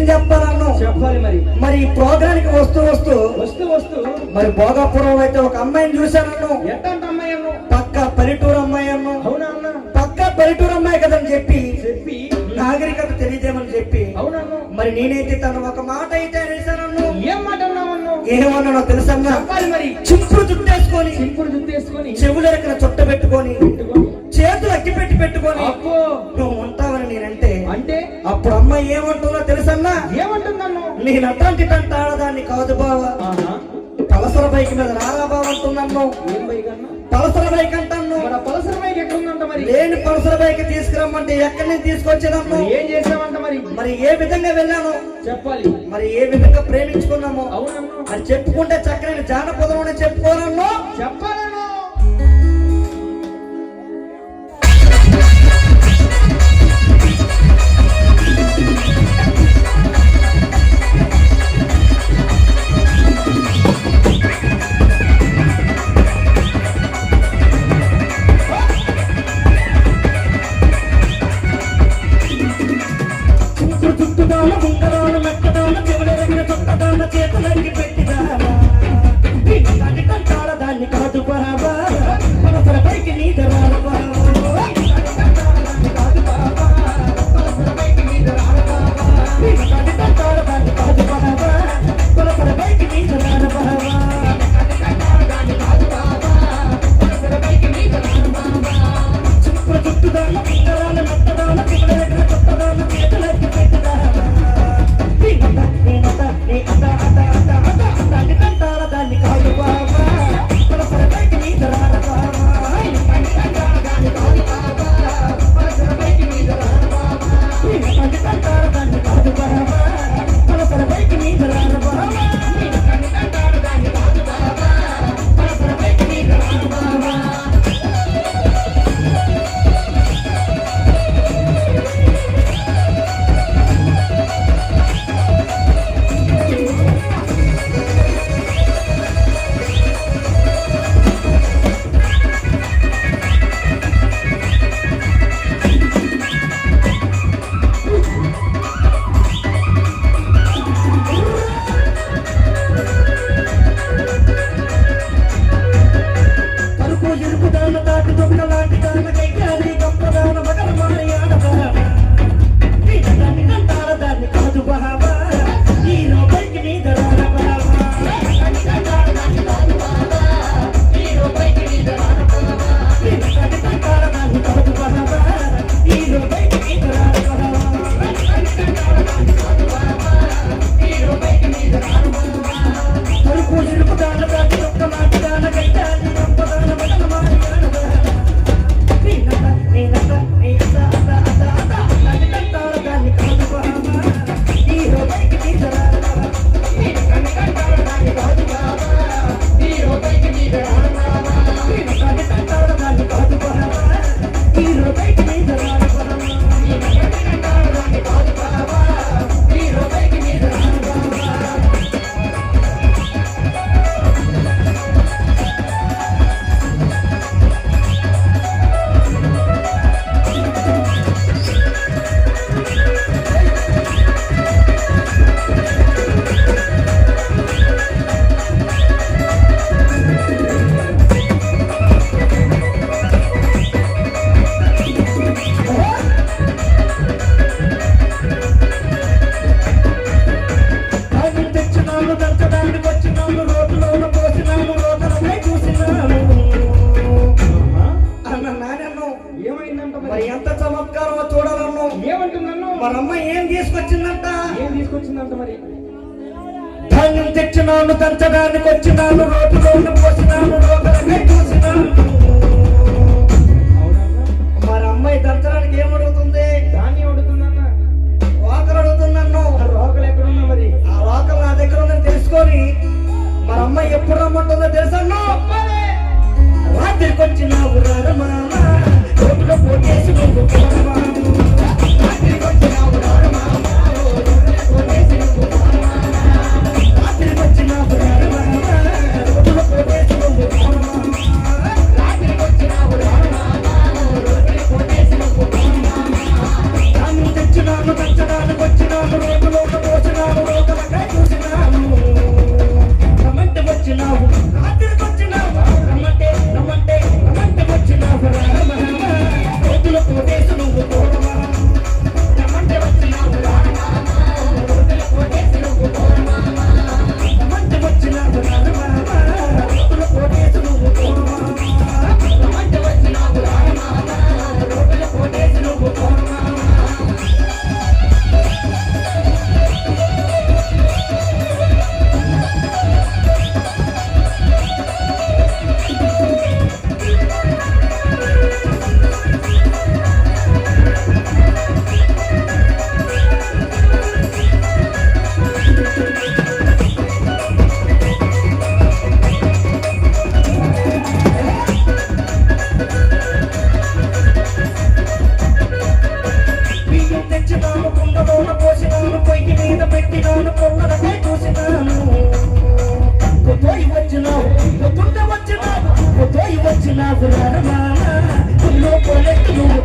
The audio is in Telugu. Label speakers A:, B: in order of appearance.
A: విషయం చెప్పాలన్నా
B: చెప్పాలి.
A: మరి ఈ ప్రోగ్రానికి వస్తూ వస్తూ మరి భోగాపురం అయితే ఒక అమ్మాయిని చూశాను.
B: ఎట్టంత అమ్మాయి అన్ను?
A: పక్క పల్లెటూరు అమ్మాయి అన్ను.
B: అవునా అన్న?
A: పక్క పల్లెటూరు అమ్మాయి కదని చెప్పి నాగరికత తెలియదేమని చెప్పి
B: అవునన్ను.
A: మరి నేనైతే తను ఒక మాట అయితే అనేసాను.
B: ఏం మాట అన్నావన్ను?
A: ఏమన్నానో తెలుసన్నా? చింపుడు జుట్టేసుకొని చెవులెరకన చుట్ట పెట్టుకొని చేతులు అగ్గి పెట్టుకొని నువ్వు ఉంటావని నేనంటే
B: అంటే
A: అప్పుడు అమ్మాయి ఏమంటుందో తెలుసన్నా?
B: ఏమంటుందన్ను?
A: నేను అట్లాంటి ఆడదాన్ని కాదు బావా, పలసర బైక్ మీద రారా బావ అంటున్నాను.
B: ఏం బైక్ అన్నా?
A: పలసర బైక్ అంటాను.
B: పలసర బైక్ ఎక్కడుందంట? మరి
A: లేని పలసర బైక్ తీసుకురమ్మంటే ఎక్కడి నుంచి తీసుకొచ్చేదమ్మా?
B: ఏం చేసావంట?
A: మరి ఏ విధంగా వెళ్ళాను
B: చెప్పాలి.
A: మరి ఏ విధంగా ప్రేమించుకున్నాము
B: అవునన్ను.
A: అది చెప్పుకుంటే చక్కని జానపదం చెప్పుకోనన్ను
B: చెప్పాలను.
A: ధాన్యం తెచ్చినాను, దంచడానికి వచ్చినాను, రోడ్డులోనే పోసినాను, రోడ్లకై చూసినాను. మరి అమ్మాయి దంచడానికి ఏమడుగుతుంది?
B: ధాన్యం అడుగుతుందన్న,
A: రోకలు అడుగుతున్నాను.
B: రోకలు ఎక్కడున్నా? మరి
A: ఆ రోకలు నా దగ్గర ఉందని తెలుసుకొని మరి అమ్మాయి ఎప్పుడు రమ్మంటుందో తెలుసన్నా? రాత్రికి వచ్చినావు రారమా, రోడ్లో పోటేసి నువ్వు పోరమా. రాత్రికి వచ్చినావు రారమా, తెచ్చినాను, దంచడానికి వచ్చినాను, రోడ్డులో వచ్చినావు రారమా, ఊళ్ళో పోలెట్టు నువ్వు